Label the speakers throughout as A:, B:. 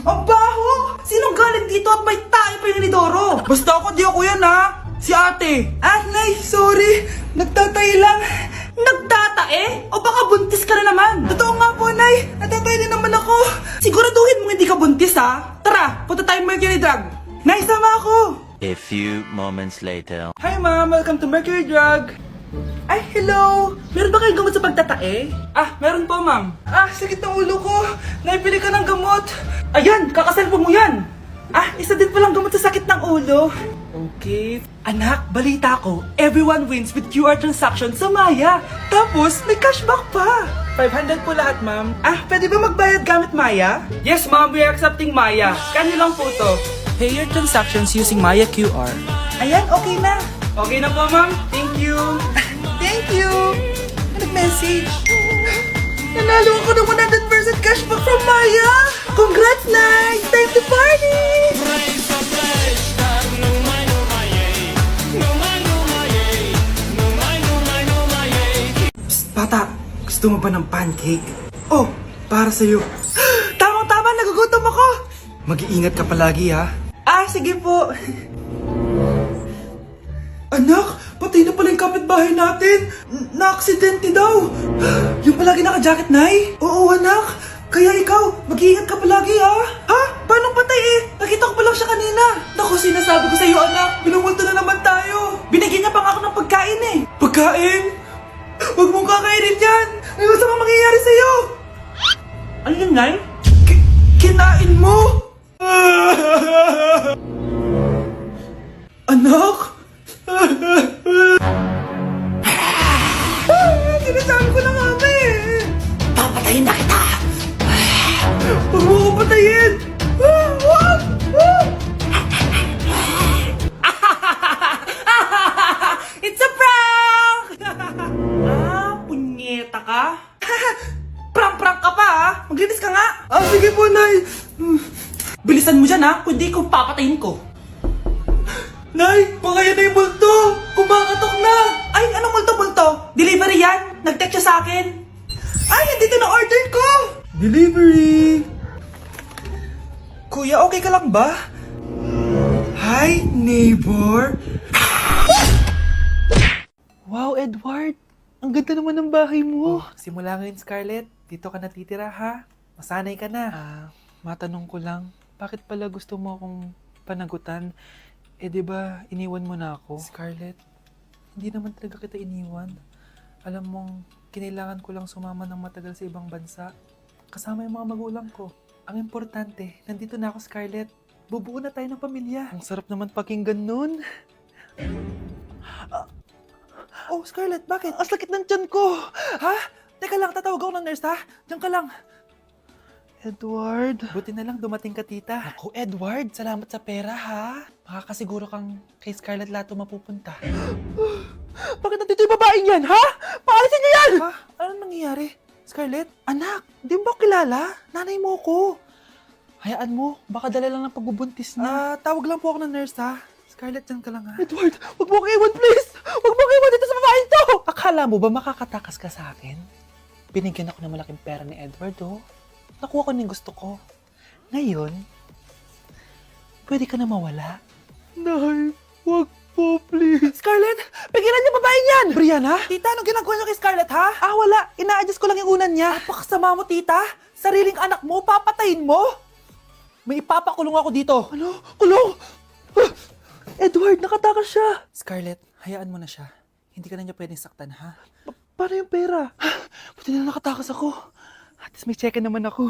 A: Ang baho! Sinong galing dito at may tae pa yung inidoro? Basta ako, di ako yan ha! Si ate! Ah, Nay, sorry! Nagtatay lang! Nagtatae? O baka buntis ka na naman? Totoo nga po, Nay! Natatay din naman ako! Siguraduhin mo hindi ka buntis ha! Tara, punta tayong Mercury Drug! Nay, sama ako!
B: A few moments later.
A: Hi ma'am, welcome to Mercury Drug! Ay, hello! Meron ba kayong gamot sa pagtatae? Ah, meron po ma'am. Ah, sakit ng ulo ko! Naipili ka ng gamot! Ayan, kakaselfon mo yan! Ah, isa din palang gamot sa sakit ng ulo. Okay. Anak, balita ko, everyone wins with QR transaction sa Maya. Tapos, may cashback pa. 500 po lahat, ma'am. Ah, pwede ba magbayad gamit Maya? Yes, ma'am. We are accepting Maya. Kanilang po to. Pay your transactions using Maya QR. Ayan, okay na. Okay na po, ma'am. Thank you. Thank you. Nag-message. Nanalo ako ng 100% cashback from Maya. Congrats, Nay. Time to party. Psst, bata. Gusto mo ba ng pancake? Oh, para sa'yo. Tamang-tama, nagugutom ako. Mag-iingat ka palagi, ha? Ah, sige po. Anak, patay na pala yung kapitbahay natin. Na-aksidente daw. Yung palagi naka-jacket, Nay? Oo, anak. Kaya ikaw, mag-iingat ka palagi, ha? Ha? Paano patay eh? Nakita ko pa lang siya kanina. Naku, sinasabi ko sa'yo, anak. Binumulto na naman tayo. Binigyan niya pa nga ako ng pagkain eh. Pagkain? Huwag mong kakainin yan. Ano sa mga mangyayari sa'yo? Ano yun, Nay? Kinain mo? Anak? Sinasabi ko na nga ba eh. Papatayin na kita. Huwag mo ko patayin. It's a prank! Ah, punyeta ka? Prank-prank ka pa ha? Maglinis ka nga. Ah, sige po, Nay. Bilisan mo dyan ha, kundi ko papatayin ko. Nay, baka yan na yung multo! Kumakatok na! Ay, anong multo-multo? Delivery yan? Nag-text siya sa akin? Ay, nandito na order ko! Delivery! Kuya, okay ka lang ba? Hi, neighbor! Wow, Edward! Ang ganda naman ng bahay mo! Simula ngayon, Scarlett. Dito ka natitira, ha? Masanay ka na. Matanong ko lang, bakit pala gusto mo akong panagutan? Eh, di ba iniwan mo na ako? Scarlett, hindi naman talaga kita iniwan. Alam mong, kinailangan ko lang sumama ng matagal sa ibang bansa. Kasama yung mga magulang ko. Ang importante, nandito na ako, Scarlett. Bubuo na tayo ng pamilya. Ang sarap naman pakinggan nun. Oh, Scarlett, bakit? Ang sakit ng tiyan ko! Ha? Teka lang, tatawag ako ng nurse, ha? Diyan ka lang. Edward. Buti na lang dumating ka, tita. Ako, Edward, salamat sa pera, ha? Makakasiguro kang kay Scarlett Lato mapupunta. Bakit nandito yung babaeng yan, ha? Paalisin niyo yan! Ha? Anong nangyayari? Scarlett? Anak, di mo ba kilala? Nanay mo ko. Hayaan mo, baka dala lang ng pagbubuntis niya. Tawag lang po ako ng nurse, ha? Scarlett, dyan ka lang, ha? Edward, wag mo akong iwan, please! Wag mo akong iwan dito sa babaeng to! Akala mo ba makakatakas ka sa akin? Binigyan ako ng malaking pera ni Edward, oh. Nakuha ko na yung gusto ko. Ngayon, pwede ka na mawala. Nay, wag po, please. Scarlett, pigilan niyo babae niyan! Brianna? Tita, anong ginagawa niyo kay Scarlett, ha? Ah, wala. Ina-adjust ko lang yung unan niya. Napakasama mo, tita. Sariling anak mo, papatayin mo? May ipapakulong ako dito. Ano? Kulong? Edward, nakatakas siya. Scarlett, hayaan mo na siya. Hindi ka na niya pwedeng saktan, ha? Paano yung pera? Buti na nakatakas ako. At least may cheque naman ako.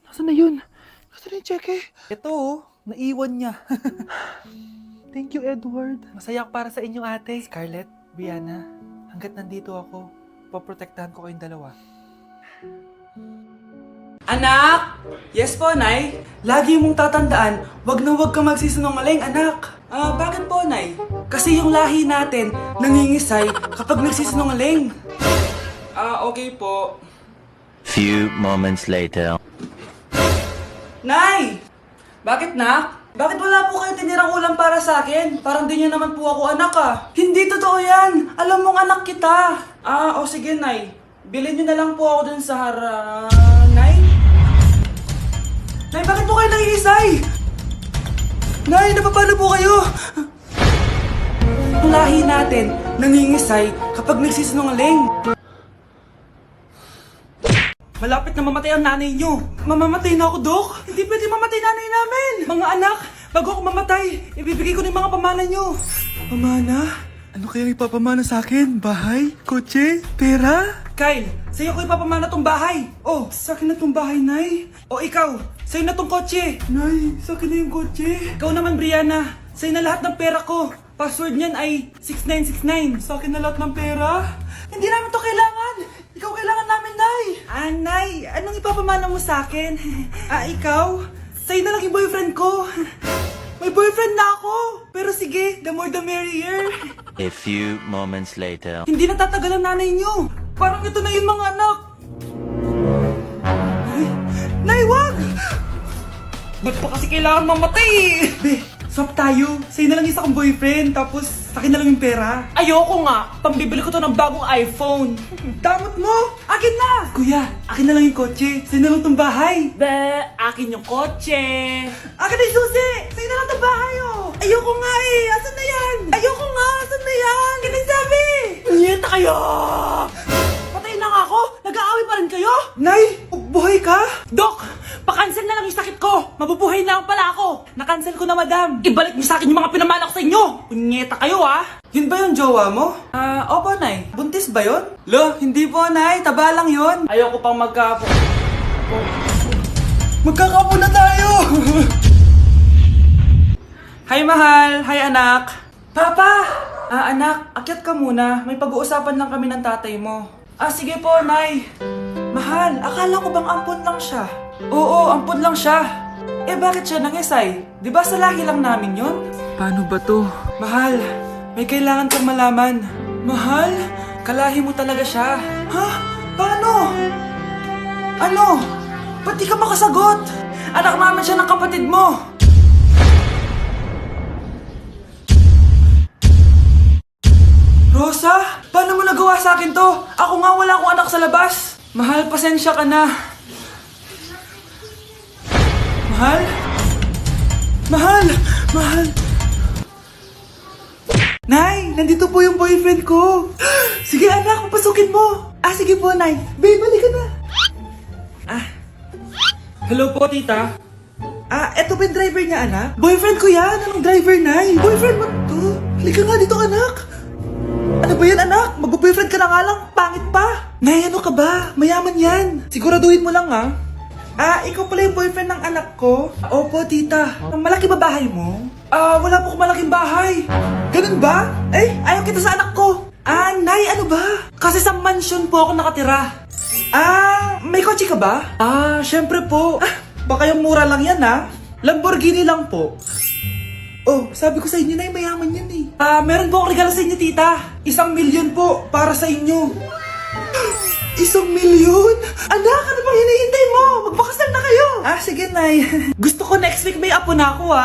A: Nasaan na yun? Nasaan na yung cheque? Ito oh, naiwan niya. Thank you, Edward. Masaya ako para sa inyo, ate. Scarlett, Brianna, hanggat nandito ako, poprotektahan ko kayong dalawa. Anak! Yes po, Nay? Lagi mong tatandaan, wag na wag kang magsisinungaling, anak. Bakit po, Nay? Kasi yung lahi natin nangingisay kapag nagsisinungaling. Okay po.
B: Few moments later.
A: Nay! Bakit, nak? Bakit wala po kayong tinirang ulam para sa akin? Parang di niyo naman po ako anak, ah. Hindi totoo yan! Alam mong anak kita! Sige, Nay. Bilhin niyo na lang po ako dun sa Nay? nangingisay! Nay, napapano po kayo? Ang lahi natin, nangingisay kapag nagsisinungaling. Malapit na mamatay ang nanay nyo. Mamamatay na ako, Dok. Hindi pwede mamatay nanay namin. Mga anak, bago ako mamatay, ibibigay ko na yung mga pamana nyo. Pamana? Ano kaya ipapamana sa akin? Bahay? Kotse? Pera? Kyle, sa'yo ko ipapamana tong bahay. Oh, sa akin na tong bahay, Nay. O ikaw, sa'yo na tong kotse. Nay, sa akin na yung kotse. Ikaw naman, Brianna. Sa'yo na lahat ng pera ko. Password niyan ay 6969. Sa akin na lahat ng pera? Hindi namin to kailangan. Ikaw kailangan namin, Nay. Nay, anong ipapamana mo sa akin? Ikaw? Sa'yo na lang yung boyfriend ko. May boyfriend na ako. Pero sige, the more the merrier.
B: A few moments later.
A: Hindi natatagal ang nanay niyo. Parang ito na yung mga anak. Nay, wag! Ba't pa kasi kailangan mamatay eh? Be, swap tayo. Sa'yo na lang isa kong boyfriend, tapos akin na lang yung pera. Ayoko nga. Pambibili ko to ng bagong iPhone. Damot mo! Akin na! Kuya, akin na lang yung kotse. Sa'yo na lang tong bahay. Be, akin yung kotse. Akin na yung susi! Sa'yo na lang tong bahay oh! Ayoko nga eh! Asan na yan? Ayoko nga! Asan na yan? Kinasabi! Niyeta kayo! Patay na nga ako! Nag-aaway pa rin kayo? Nay! Buhay ka? Dok! Pakancel na lang yung sakit ko! Mabubuhay na lang pala ako! Nakancel ko na, madam! Ibalik niyo sa akin yung mga pinamana ko sa inyo! Punyeta kayo, ah! Yun ba yung jowa mo? Opo, Nay. Buntis ba yun? Lo, hindi po, Nay. Taba lang yun. Ayoko pang magkapo. Magkakapo na tayo! Hi, mahal! Hi, anak! Papa! Anak, akyat ka muna. May pag-uusapan lang kami ng tatay mo. Sige po, Nay. Mahal, akala ko bang ampon lang siya? Oo, ampon lang siya. Bakit siya nangisay? Di ba sa lahi lang namin yun? Paano ba to? Mahal, may kailangan kang malaman. Mahal, kalahi mo talaga siya. Ha? Paano? Ano? Ba't di ka makasagot? Anak namin siya ng kapatid mo. Rosa, paano mo nagawa sa akin to? Ako nga wala akong anak sa labas. Mahal, pasensya ka na. Mahal? Mahal! Mahal! Nay, nandito po yung boyfriend ko. Sige anak, papasukin mo. Sige po, Nay. Babe, balik ka na. Hello po, tita. Eto ba yung driver niya, anak? Boyfriend ko yan. Anong driver, Nay? Boyfriend mo to? Halika nga dito, anak. Ano ba yan, anak? Mag-boyfriend ka na nga lang. Pangit pa. Nay, ano ka ba? Mayaman yan. Siguraduhin mo lang, ha? Ikaw pala yung boyfriend ng anak ko? Opo, tita. Malaki ba bahay mo? Wala po akong malaking bahay. Ganun ba? Ayaw kita sa anak ko. Nay, ano ba? Kasi sa mansion po ako nakatira. May kotse ka ba? Syempre po. Baka yung mura lang yan, ha? Lamborghini lang po. Oh, sabi ko sa inyo na mayaman yan eh. Meron po akong regalo sa inyo, tita. 1,000,000 po para sa inyo. 1,000,000? Anak, ano bang hinihintay mo? Magpakasal na kayo. Sige, Nay. Gusto ko next week may apo na ako,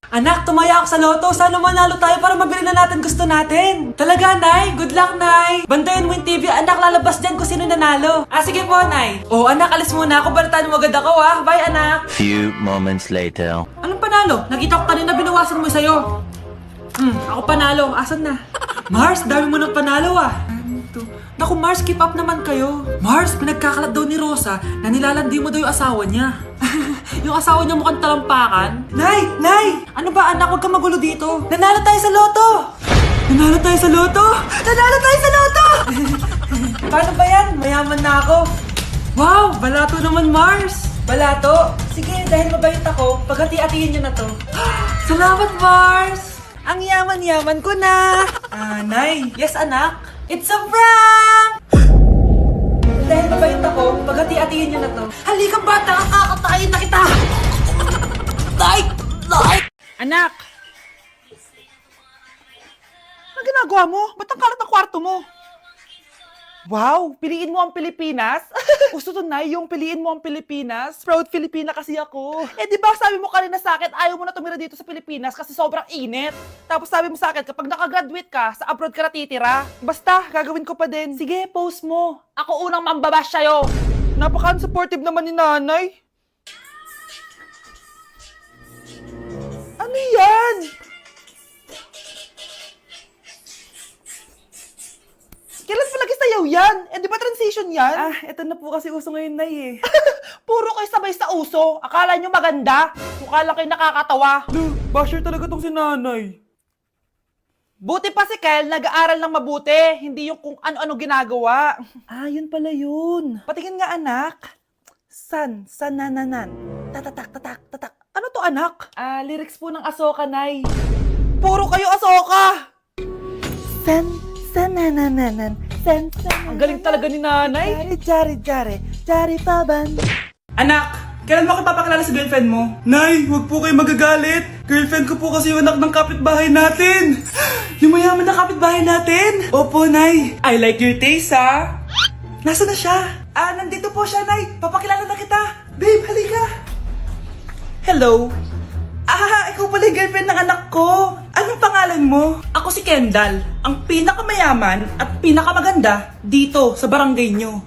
A: Anak, tumaya ako sa loto. Sana manalo tayo para mabili na natin gusto natin. Talaga, Nay? Good luck, Nay. Bantayan mo yung TV. Anak, lalabas dyan kung sino nanalo. Sige po, Nay. Anak, alis muna ako. Balitaan mo agad ako, Bye, anak.
B: Few moments later.
A: Anong panalo? Nakita ko kanina binawasan mo sa'yo. Ako panalo. Asan na? Mars, dami mo ng panalo, Naku, Mars, keep up naman kayo. Mars, pinagkakalat daw ni Rosa na nilalandi mo daw yung asawa niya. Yung asawa niya mukhang talampakan. Nay! Nay! Ano ba, anak? Huwag kang magulo dito. Nanalo tayo sa loto! Nanalo tayo sa loto! Nanalo tayo sa loto! Paano ba yan? Mayaman na ako. Wow! Balato naman, Mars! Balato? Sige, dahil mabait ako, paghati-hatiin niyo na to. Salamat, Mars! Ang yaman-yaman ko na! Nay! Yes, anak? It's a prank! Dahil mabait ako, paghati-hatiin niyo na to. Halika bata, kakatayin na kita! Nay! Anak! Ano ginagawa mo? Ba't ang kalat ng kwarto mo? Wow! Piliin mo ang Pilipinas? Gusto to, Nay, yung piliin mo ang Pilipinas? Proud Filipina kasi ako. Di ba sabi mo kanina sa akin, ayaw mo na tumira dito sa Pilipinas kasi sobrang init. Tapos sabi mo sa akin, kapag nakagraduate ka, sa abroad ka na titira. Basta, gagawin ko pa din. Sige, post mo. Ako unang mambabash sa'yo. Napaka-unsupportive naman ni nanay. Ano yan? Kailan pa nag-isayaw yan? Eh, di ba transition yan? Ah, eto na po kasi uso ngayon, Nay eh. Puro kayo sabay sa uso. Akala nyo maganda. Mukha lang kayo nakakatawa. Basher talaga tong si Nanay. Buti pa si Kel, nag-aaral ng mabuti. Hindi yung kung ano-ano ginagawa. Ah, yun pala yun. Patingin nga, anak. San nananan. Tatatak, tatak, tatak. Ano to, anak? Ah, lyrics po ng Asoka, Nay. Puro kayo Asoka! San nanananan. Ang galing talaga ni Nanay. Jari paban.
C: Anak, kailan mo ako papakilala sa girlfriend mo? Nay, wag po kayo magagalit. Girlfriend ko po kasi yung anak ng kapitbahay natin. Yung mayaman na kapitbahay natin. Opo, Nay. I like your taste, ha? Nasaan na siya? Ah, nandito po siya, Nay. Papakilala na kita. Babe, halika. Hello. Ah, ikaw pala yung girlfriend ng anak ko. Anong pangalan mo? Ako si Kendall, ang pinakamayaman at pinakamaganda dito sa barangay nyo.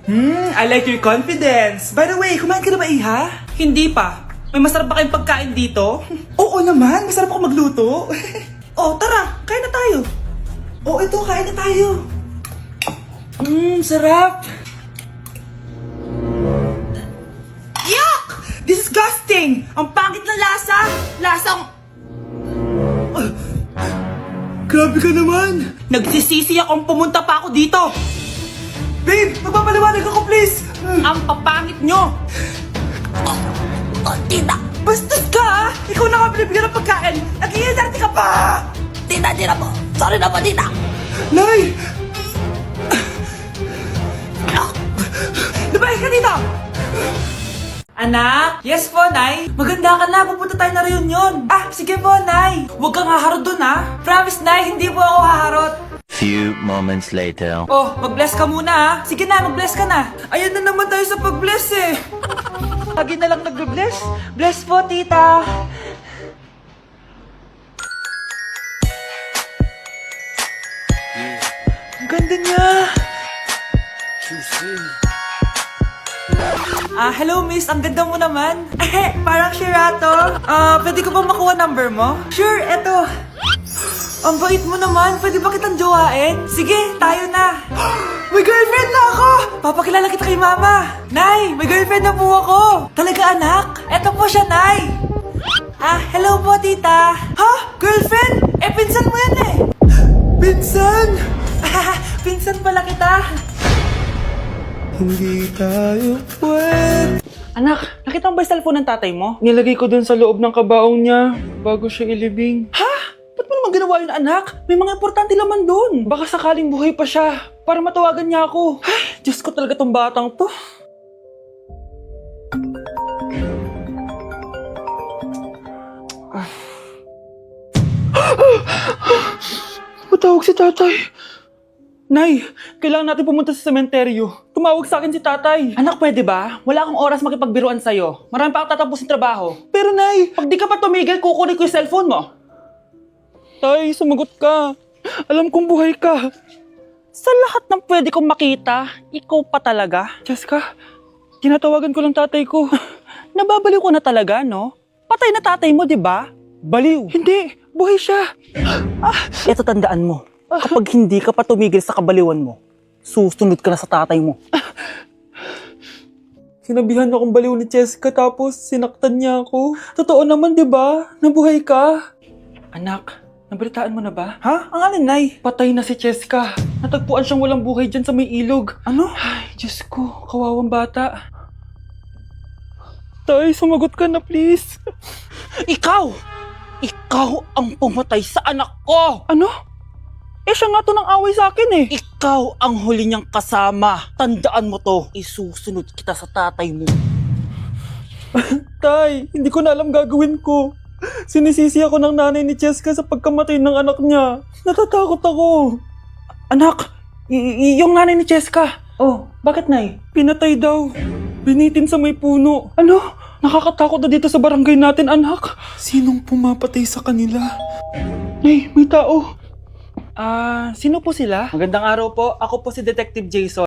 C: I like your confidence. By the way, kumain ka na ba, Iha? Hindi pa. May masarap ba kayong pagkain dito? Oo naman, masarap ako magluto. Oh, tara, kain na tayo. Oh, ito, kain na tayo. Sarap. Yuck! Disgusting! Ang pangit na lasa! Lasang... Grabe ka naman! Nagsisisi akong pumunta pa ako dito! Babe! Magpapaliwanag ako, please! Ang papangit nyo! Tita! Bastos ka, ha? Ikaw na nga binibigyan ng pagkain! Nag-iinarte ka pa! Tita, tita po! Sorry na po, tita! Nay! Lumayas ka dito! Anak? Yes po, Nay. Maganda ka na. Pupunta tayo na reunion. Ah, sige po, Nay. Huwag kang haharot dun, ha? Promise, Nay. Hindi po ako haharot.
B: Few moments later.
C: Oh, mag-bless ka muna, ha? Sige na, mag-bless ka na. Ayan na naman tayo sa pag-bless, eh. Lagi na lang nag-bless. Bless po, tita. Ang ganda niya. Hello miss, ang ganda mo naman. Parang Shirato. Pwede ko ba makuha number mo? Sure, eto. Ang bait mo naman, pwede ba kitang jowain? Sige, tayo na. May girlfriend na ako! Papakilala kita kay mama. Nay, may girlfriend na po ako. Talaga anak? Eto po siya, Nay. Hello po tita. Ha? Girlfriend? Pinsan mo yan eh. Pinsan? Pinsan pala kita. Hindi tayo pwede. Anak, nakita mo ba yung cellphone ng tatay mo? Nilagay ko dun sa loob ng kabaong niya bago siya ilibing. Ha? Ba't mo naman ginawa yun, anak? May mga importante laman dun. Baka sakaling buhay pa siya para matawagan niya ako. Ay, Diyos ko talaga tong batang to. Matawag si tatay. Nay, kailangan natin pumunta sa sementeryo. Tumawag sa akin si tatay. Anak, pwede ba? Wala akong oras makipagbiruan sa'yo. Marami pa akong tatapusin trabaho. Pero Nay, pag di ka pa tumigil, kukunin ko yung cellphone mo. Tay, sumagot ka. Alam kong buhay ka. Sa lahat ng pwede kong makita, ikaw pa talaga. Jessica, tinatawagan ko lang tatay ko. Nababaliw ko na talaga, no? Patay na tatay mo, di ba? Baliw. Hindi, buhay siya. Ito tandaan mo. Kapag hindi ka pa tumigil sa kabaliwan mo, susunod ka na sa tatay mo. Sinabihan akong baliw ni Jessica tapos sinaktan niya ako. Totoo naman, di ba? Nabuhay ka. Anak, nabalitaan mo na ba? Ha? Ang alin, Nay? Patay na si Jessica. Natagpuan siyang walang buhay dyan sa may ilog. Ano? Ay, Diyos ko, kawawang bata. Tay, sumagot ka na please. Ikaw! Ikaw ang pumatay sa anak ko! Ano? Siya nga to ng away sa akin eh. Ikaw ang huli niyang kasama. Tandaan mo to. Isusunod kita sa tatay mo. Tay, hindi ko na alam gagawin ko. Sinisisi ako ng nanay ni Jessica sa pagkamatay ng anak niya. Natatakot ako. Anak, yung nanay ni Jessica. Oh, bakit Nay? Pinatay daw. Binitin sa may puno. Ano? Nakakatakot na dito sa barangay natin, anak. Sinong pumapatay sa kanila? Nay, may tao. Sino po sila? Magandang araw po. Ako po si Detective Jason.